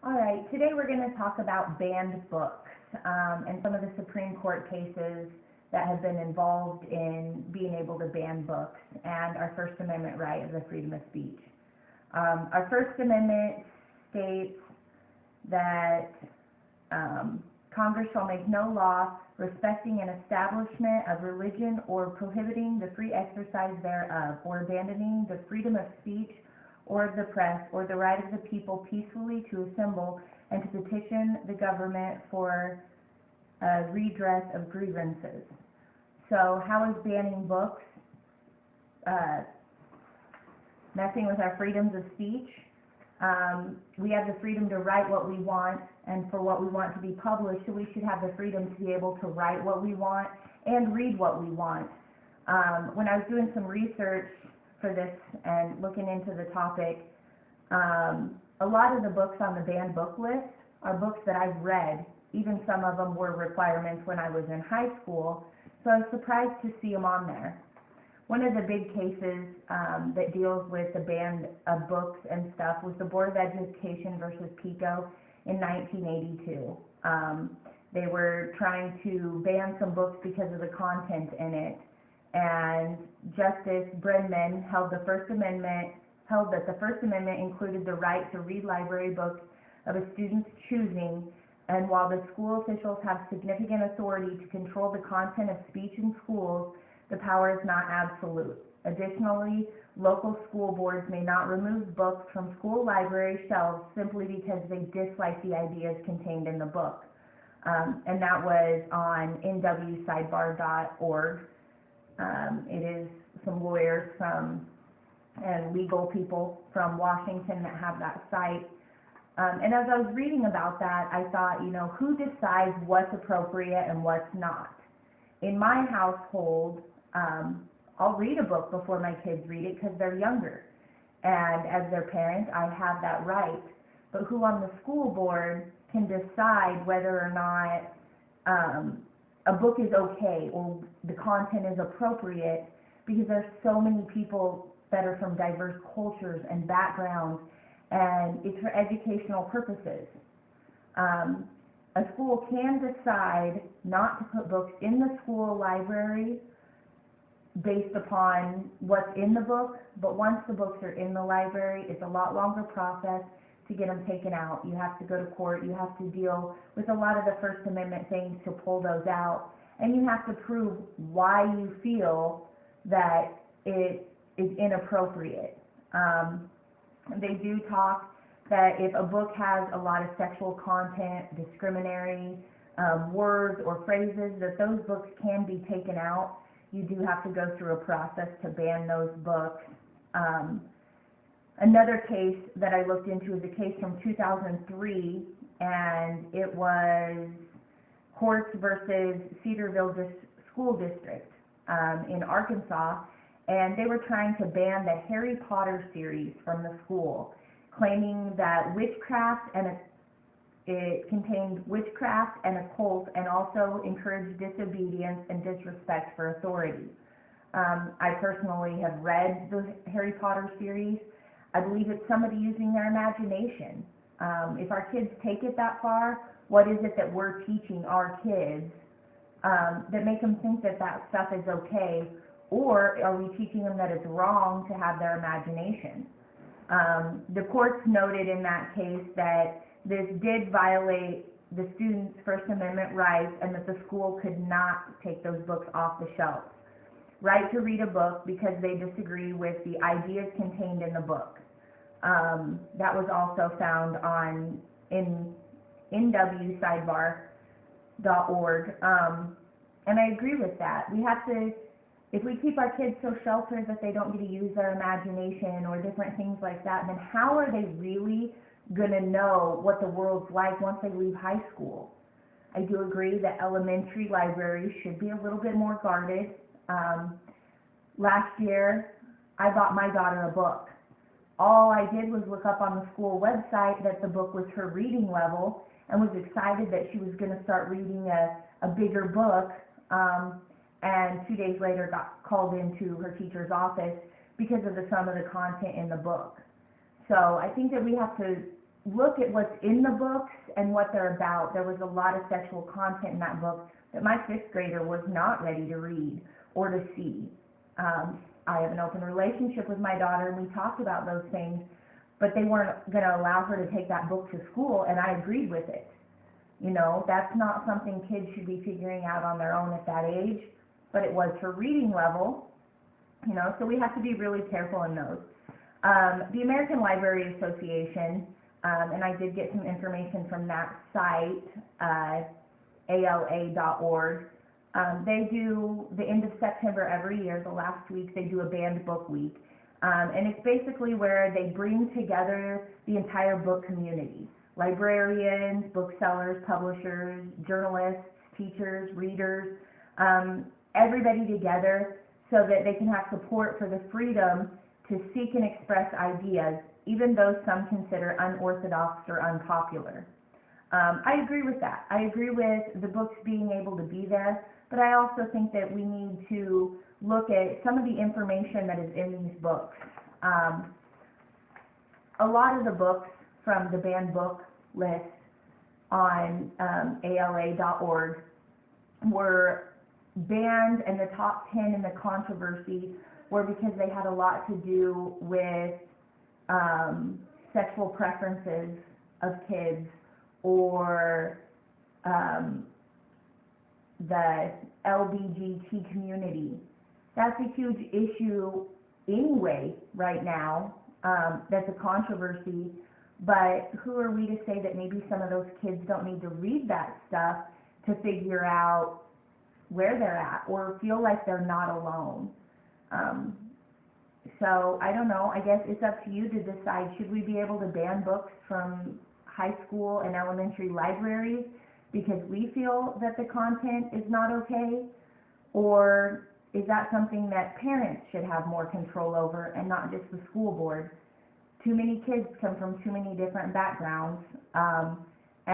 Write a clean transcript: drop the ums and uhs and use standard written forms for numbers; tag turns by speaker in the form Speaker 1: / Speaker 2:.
Speaker 1: All right, today we're going to talk about banned books and some of the Supreme Court cases that have been involved in being able to ban books and our First Amendment right of the freedom of speech. Our First Amendment states that Congress shall make no law respecting an establishment of religion or prohibiting the free exercise thereof, or abandoning the freedom of speech or of the press, or the right of the people peacefully to assemble and to petition the government for redress of grievances. So how is banning books messing with our freedoms of speech? We have the freedom to write what we want and for what we want to be published, so we should have the freedom to be able to write what we want and read what we want. When I was doing some research for this and looking into the topic, a lot of the books on the banned book list are books that I've read. Even some of them were requirements when I was in high school, so I was surprised to see them on there. One of the big cases that deals with the ban of books and stuff was the Board of Education versus PICO in 1982. They were trying to ban some books because of the content in it, and Justice Brennan held that the First Amendment included the right to read library books of a student's choosing, and while the school officials have significant authority to control the content of speech in schools, the power is not absolute. Additionally, local school boards may not remove books from school library shelves simply because they dislike the ideas contained in the book. And that was on nwsidebar.org. It is some lawyers and legal people from Washington that have that site. And as I was reading about that, I thought, who decides what's appropriate and what's not? In my household, I'll read a book before my kids read it because they're younger. And as their parent, I have that right. But who on the school board can decide whether or not a book is okay or the content is appropriate, because there's so many people that are from diverse cultures and backgrounds, and it's for educational purposes. A school can decide not to put books in the school library based upon what's in the book, but once the books are in the library, it's a lot longer process to get them taken out. You have to go to court, you have to deal with a lot of the First Amendment things to pull those out, and you have to prove why you feel that it is inappropriate. They do talk that if a book has a lot of sexual content, discriminatory words or phrases, that those books can be taken out. You do have to go through a process to ban those books. Another case that I looked into is a case from 2003, and it was Horst versus Cedarville School District in Arkansas, and they were trying to ban the Harry Potter series from the school, claiming that it contained witchcraft and occult, and also encouraged disobedience and disrespect for authority. I personally have read the Harry Potter series. I believe it's somebody using their imagination. If our kids take it that far, what is it that we're teaching our kids that make them think that that stuff is okay, or are we teaching them that it's wrong to have their imagination? The courts noted in that case that this did violate the students' First Amendment rights, and that the school could not take those books off the shelves. Right to read a book because they disagree with the ideas contained in the book. That was also found on nwsidebar.org. And I agree with that. We have to, if we keep our kids so sheltered that they don't get to use their imagination or different things like that, then how are they really going to know what the world's like once they leave high school? I do agree that elementary libraries should be a little bit more guarded. Last year, I bought my daughter a book. All I did was look up on the school website that the book was her reading level, and was excited that she was going to start reading a bigger book, and 2 days later got called into her teacher's office because of some of the content in the book. So I think that we have to look at what's in the books and what they're about, there was a lot of sexual content in that book that my fifth grader was not ready to read or to see. I have an open relationship with my daughter, and we talked about those things, but they weren't going to allow her to take that book to school, and I agreed with it. You know, that's not something kids should be figuring out on their own at that age, but it was her reading level, you know, so we have to be really careful in those. The American Library Association, and I did get some information from that site, ala.org. They do the end of September every year, the last week, they do a banned book week. And it's basically where they bring together the entire book community. Librarians, booksellers, publishers, journalists, teachers, readers, everybody together so that they can have support for the freedom to seek and express ideas, even though some consider unorthodox or unpopular. I agree with that. I agree with the books being able to be there, but I also think that we need to look at some of the information that is in these books. A lot of the books from the banned book list on ala.org were banned, and the top 10 in the controversy were because they had a lot to do with sexual preferences of kids or the LGBT community. That's a huge issue anyway right now. That's a controversy, but who are we to say that maybe some of those kids don't need to read that stuff to figure out where they're at or feel like they're not alone? So I don't know, I guess it's up to you to decide, should we be able to ban books from high school and elementary libraries because we feel that the content is not okay? Or is that something that parents should have more control over and not just the school board? Too many kids come from too many different backgrounds.